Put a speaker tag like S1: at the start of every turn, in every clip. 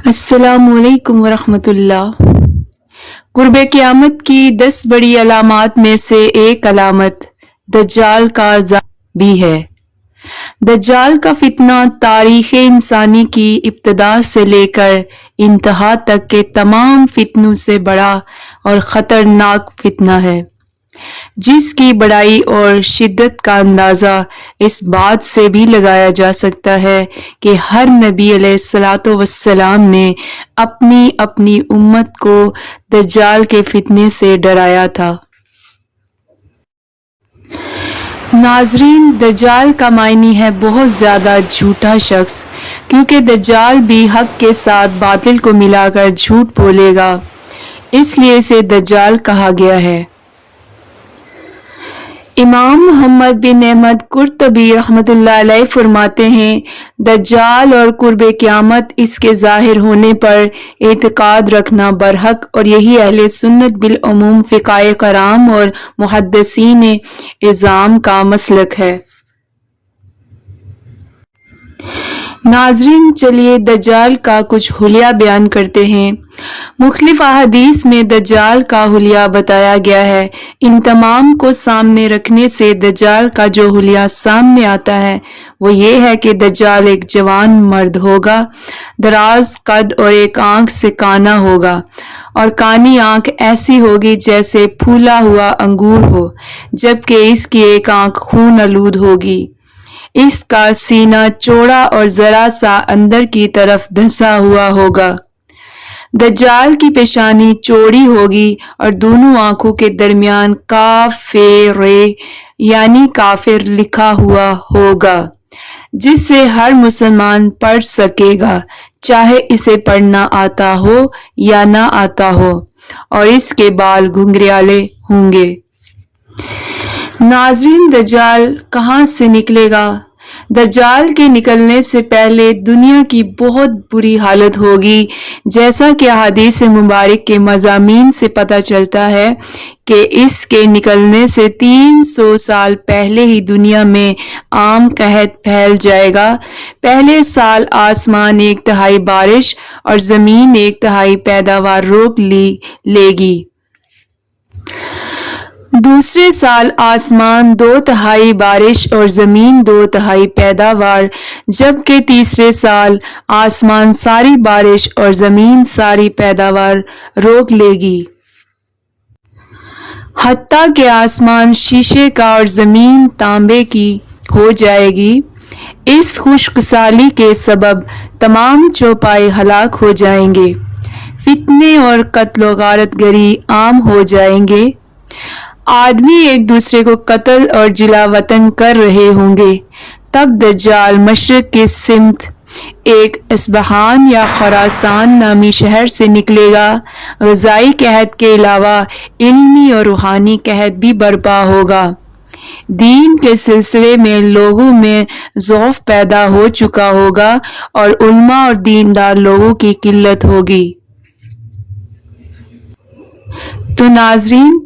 S1: السلام علیکم ورحمۃ اللہ۔ قرب قیامت کی 10 بڑی علامات میں سے ایک علامت دجال کا ظہور بھی ہے۔ دجال کا فتنہ تاریخ انسانی کی ابتدا سے لے کر انتہا تک کے تمام فتنوں سے بڑا اور خطرناک فتنہ ہے، جس کی بڑائی اور شدت کا اندازہ اس بات سے بھی لگایا جا سکتا ہے کہ ہر نبی علیہ الصلوۃ والسلام نے اپنی اپنی امت کو دجال کے فتنے سے ڈرایا تھا۔ ناظرین، دجال کا معنی ہے بہت زیادہ جھوٹا شخص، کیونکہ دجال بھی حق کے ساتھ باطل کو ملا کر جھوٹ بولے گا، اس لیے اسے دجال کہا گیا ہے۔ امام محمد بن احمد قرطبی رحمۃ اللہ علیہ فرماتے ہیں، دجال اور قرب قیامت اس کے ظاہر ہونے پر اعتقاد رکھنا برحق، اور یہی اہل سنت بالعموم فقہائے کرام اور محدثین اعظام کا مسلک ہے۔ ناظرین، چلیے دجال کا کچھ حلیہ بیان کرتے ہیں۔ مختلف احادیث میں دجال کا حلیہ بتایا گیا ہے۔ ان تمام کو سامنے رکھنے سے دجال کا جو حلیہ سامنے آتا ہے وہ یہ ہے کہ دجال ایک جوان مرد ہوگا، دراز قد اور ایک آنکھ سے کانا ہوگا، اور کانی آنکھ ایسی ہوگی جیسے پھولا ہوا انگور ہو، جبکہ اس کی ایک آنکھ خون آلود ہوگی۔ اس کا سینہ چوڑا اور ذرا سا اندر کی طرف دھنسا ہوا ہوگا۔ دجال کی پیشانی چوڑی ہوگی اور دونوں آنکھوں کے درمیان کافر یعنی کافر لکھا ہوا ہوگا، جس سے ہر مسلمان پڑھ سکے گا، چاہے اسے پڑھنا آتا ہو یا نہ آتا ہو، اور اس کے بال گھنگریالے ہوں گے۔ ناظرین، دجال کہاں سے نکلے گا؟ دجال کے نکلنے سے پہلے دنیا کی بہت بری حالت ہوگی، جیسا کہ احادیث مبارک کے مضامین سے پتہ چلتا ہے کہ اس کے نکلنے سے 300 سال پہلے ہی دنیا میں عام قحط پھیل جائے گا۔ پہلے سال آسمان 1/3 بارش اور زمین 1/3 پیداوار روک لے گی۔ دوسرے سال آسمان 2/3 بارش اور زمین 2/3 پیداوار، جبکہ تیسرے سال آسمان ساری بارش اور زمین ساری پیداوار روک لے گی، حتیٰ کہ آسمان شیشے کا اور زمین تانبے کی ہو جائے گی۔ اس خشک سالی کے سبب تمام چوپائے ہلاک ہو جائیں گے، فتنے اور قتل و غارت گری عام ہو جائیں گے، آدمی ایک دوسرے کو قتل اور جلا وطن کر رہے ہوں گے۔ تب دجال مشرق کی سمت ایک اصبہان یا خراسان نامی شہر سے نکلے گا۔ غذائی قحط کے علاوہ علمی اور روحانی قحط بھی برپا ہوگا۔ دین کے سلسلے میں لوگوں میں ضعف پیدا ہو چکا ہوگا اور علماء اور دیندار لوگوں کی قلت ہوگی۔ تو ناظرین،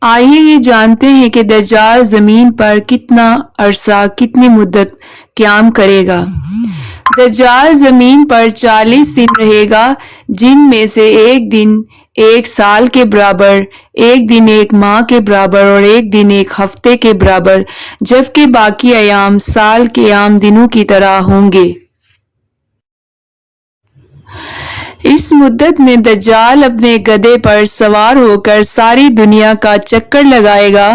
S1: آئیے یہ جانتے ہیں کہ دجال زمین پر کتنا عرصہ، کتنی مدت قیام کرے گا۔ دجال زمین پر 40 دن رہے گا، جن میں سے ایک دن 1 سال کے برابر، ایک دن 1 ماہ کے برابر اور ایک دن 1 ہفتے کے برابر، جبکہ باقی ایام سال کے عام دنوں کی طرح ہوں گے۔ اس مدت میں دجال اپنے گدھے پر سوار ہو کر ساری دنیا کا چکر لگائے گا۔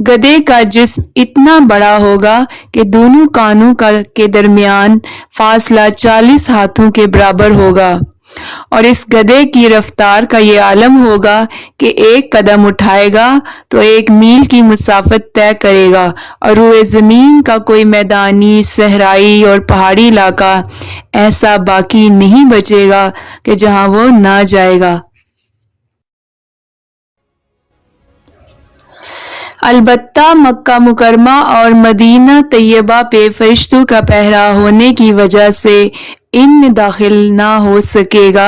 S1: گدھے کا جسم اتنا بڑا ہوگا کہ دونوں کانوں کے درمیان فاصلہ 40 ہاتھوں کے برابر ہوگا، اور اس گدھے کی رفتار کا یہ عالم ہوگا کہ ایک قدم اٹھائے گا تو 1 میل کی مسافت طے کرے گا، اور روئے زمین کا کوئی میدانی، صحرائی اور پہاڑی علاقہ ایسا باقی نہیں بچے گا کہ جہاں وہ نہ جائے گا۔ البتہ مکہ مکرمہ اور مدینہ طیبہ پہ فرشتوں کا پہرا ہونے کی وجہ سے ان میں داخل نہ ہو سکے گا۔